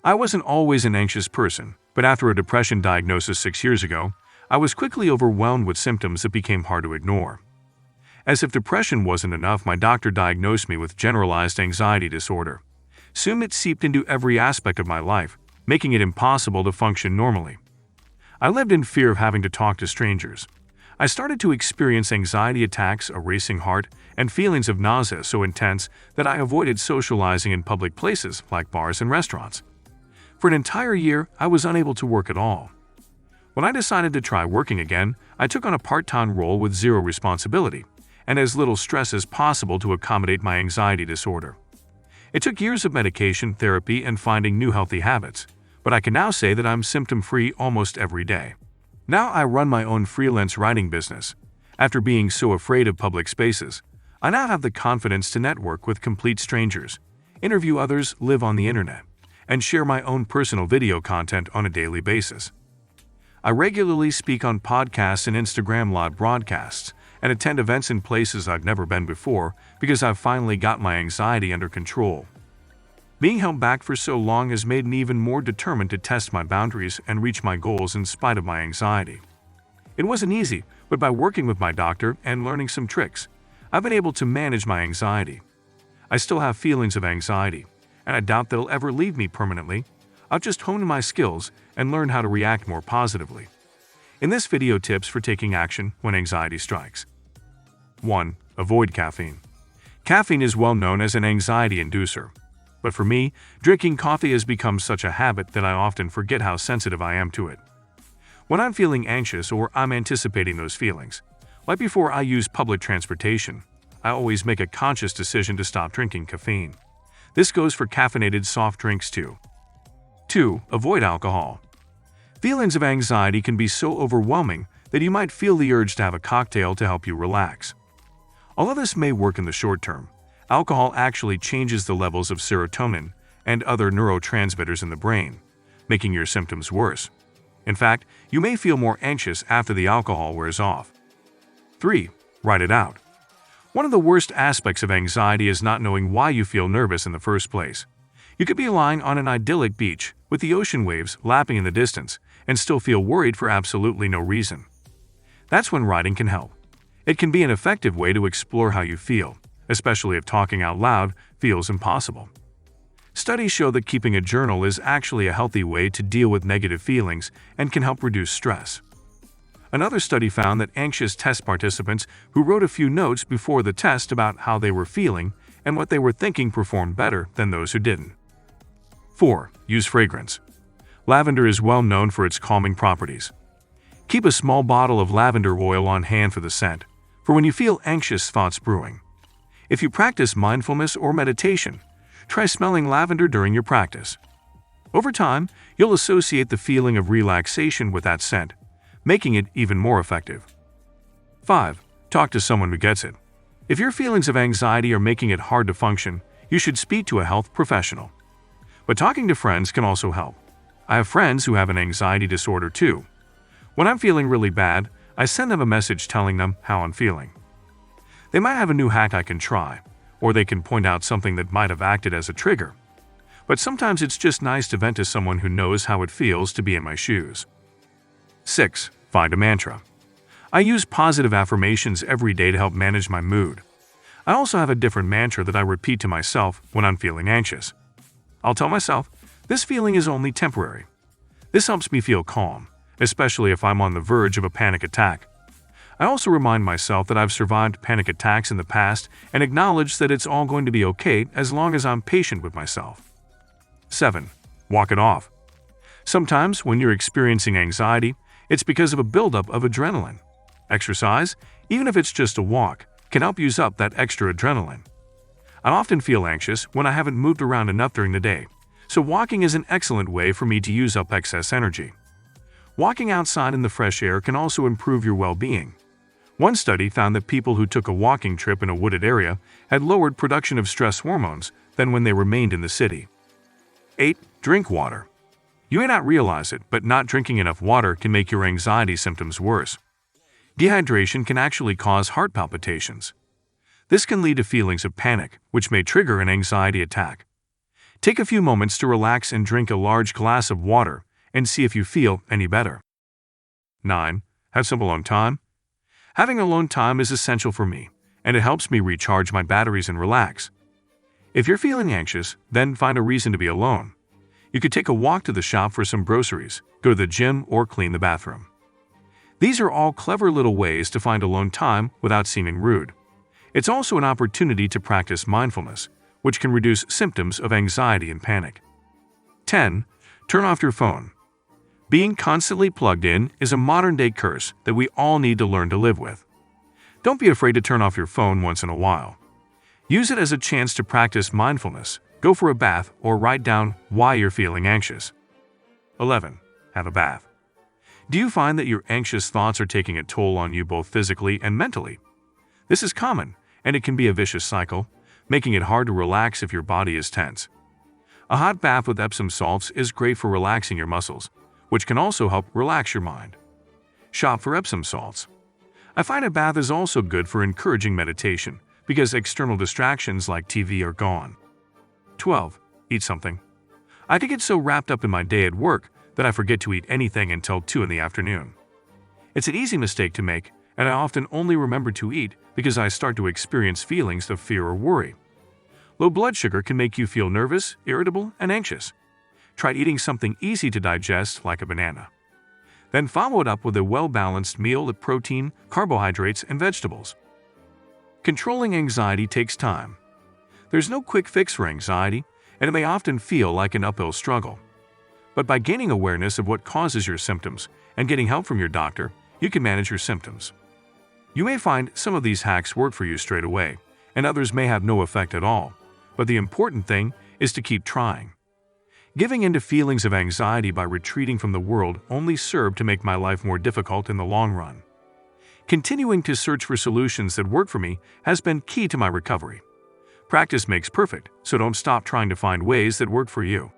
I wasn't always an anxious person, but after a depression diagnosis 6 years ago, I was quickly overwhelmed with symptoms that became hard to ignore. As if depression wasn't enough, my doctor diagnosed me with generalized anxiety disorder. Soon it seeped into every aspect of my life, making it impossible to function normally. I lived in fear of having to talk to strangers. I started to experience anxiety attacks, a racing heart, and feelings of nausea so intense that I avoided socializing in public places like bars and restaurants. For an entire year, I was unable to work at all. When I decided to try working again, I took on a part-time role with zero responsibility and as little stress as possible to accommodate my anxiety disorder. It took years of medication, therapy, and finding new healthy habits, but I can now say that I'm symptom-free almost every day. Now I run my own freelance writing business. After being so afraid of public spaces, I now have the confidence to network with complete strangers, interview others, live on the internet, and share my own personal video content on a daily basis. I regularly speak on podcasts and Instagram live broadcasts and attend events in places I've never been before because I've finally got my anxiety under control. Being held back for so long has made me even more determined to test my boundaries and reach my goals in spite of my anxiety. It wasn't easy, but by working with my doctor and learning some tricks, I've been able to manage my anxiety. I still have feelings of anxiety, and I doubt they'll ever leave me permanently. I'll just hone my skills and learn how to react more positively. In this video, tips for taking action when anxiety strikes. 1. Avoid caffeine. Caffeine is well known as an anxiety inducer. But for me, drinking coffee has become such a habit that I often forget how sensitive I am to it. When I'm feeling anxious or I'm anticipating those feelings, like before I use public transportation, I always make a conscious decision to stop drinking caffeine. This goes for caffeinated soft drinks too. 2. Avoid alcohol. Feelings of anxiety can be so overwhelming that you might feel the urge to have a cocktail to help you relax. Although this may work in the short term, alcohol actually changes the levels of serotonin and other neurotransmitters in the brain, making your symptoms worse. In fact, you may feel more anxious after the alcohol wears off. 3. Write it out. One of the worst aspects of anxiety is not knowing why you feel nervous in the first place. You could be lying on an idyllic beach with the ocean waves lapping in the distance and still feel worried for absolutely no reason. That's when writing can help. It can be an effective way to explore how you feel, especially if talking out loud feels impossible. Studies show that keeping a journal is actually a healthy way to deal with negative feelings and can help reduce stress. Another study found that anxious test participants who wrote a few notes before the test about how they were feeling and what they were thinking performed better than those who didn't. 4. Use fragrance. Lavender is well known for its calming properties. Keep a small bottle of lavender oil on hand for the scent, for when you feel anxious thoughts brewing. If you practice mindfulness or meditation, try smelling lavender during your practice. Over time, you'll associate the feeling of relaxation with that scent, making it even more effective. 5. Talk to someone who gets it. If your feelings of anxiety are making it hard to function, you should speak to a health professional. But talking to friends can also help. I have friends who have an anxiety disorder too. When I'm feeling really bad, I send them a message telling them how I'm feeling. They might have a new hack I can try, or they can point out something that might have acted as a trigger. But sometimes it's just nice to vent to someone who knows how it feels to be in my shoes. 6. Find a mantra. I use positive affirmations every day to help manage my mood. I also have a different mantra that I repeat to myself when I'm feeling anxious. I'll tell myself, this feeling is only temporary. This helps me feel calm, especially if I'm on the verge of a panic attack. I also remind myself that I've survived panic attacks in the past and acknowledge that it's all going to be okay as long as I'm patient with myself. 7. Walk it off. Sometimes when you're experiencing anxiety, it's because of a buildup of adrenaline. Exercise, even if it's just a walk, can help use up that extra adrenaline. I often feel anxious when I haven't moved around enough during the day, so walking is an excellent way for me to use up excess energy. Walking outside in the fresh air can also improve your well-being. One study found that people who took a walking trip in a wooded area had lowered production of stress hormones than when they remained in the city. 8. Drink water. You may not realize it, but not drinking enough water can make your anxiety symptoms worse. Dehydration can actually cause heart palpitations. This can lead to feelings of panic, which may trigger an anxiety attack. Take a few moments to relax and drink a large glass of water and see if you feel any better. 9. Have some alone time. Having alone time is essential for me, and it helps me recharge my batteries and relax. If you're feeling anxious, then find a reason to be alone. You could take a walk to the shop for some groceries, go to the gym, or clean the bathroom. These are all clever little ways to find alone time without seeming rude. It's also an opportunity to practice mindfulness, which can reduce symptoms of anxiety and panic. 10. Turn off your phone. Being constantly plugged in is a modern-day curse that we all need to learn to live with. Don't be afraid to turn off your phone once in a while. Use it as a chance to practice mindfulness, go for a bath, or write down why you're feeling anxious. 11. Have a bath. Do you find that your anxious thoughts are taking a toll on you both physically and mentally? This is common, and it can be a vicious cycle, making it hard to relax if your body is tense. A hot bath with Epsom salts is great for relaxing your muscles, which can also help relax your mind. Shop for Epsom salts. I find a bath is also good for encouraging meditation because external distractions like TV are gone. 12. Eat something. I can get so wrapped up in my day at work that I forget to eat anything until 2 in the afternoon. It's an easy mistake to make, and I often only remember to eat because I start to experience feelings of fear or worry. Low blood sugar can make you feel nervous, irritable, and anxious. Try eating something easy to digest like a banana. Then follow it up with a well-balanced meal of protein, carbohydrates, and vegetables. Controlling anxiety takes time. There's no quick fix for anxiety, and it may often feel like an uphill struggle. But by gaining awareness of what causes your symptoms and getting help from your doctor, you can manage your symptoms. You may find some of these hacks work for you straight away, and others may have no effect at all, but the important thing is to keep trying. Giving in to feelings of anxiety by retreating from the world only served to make my life more difficult in the long run. Continuing to search for solutions that work for me has been key to my recovery. Practice makes perfect, so don't stop trying to find ways that work for you.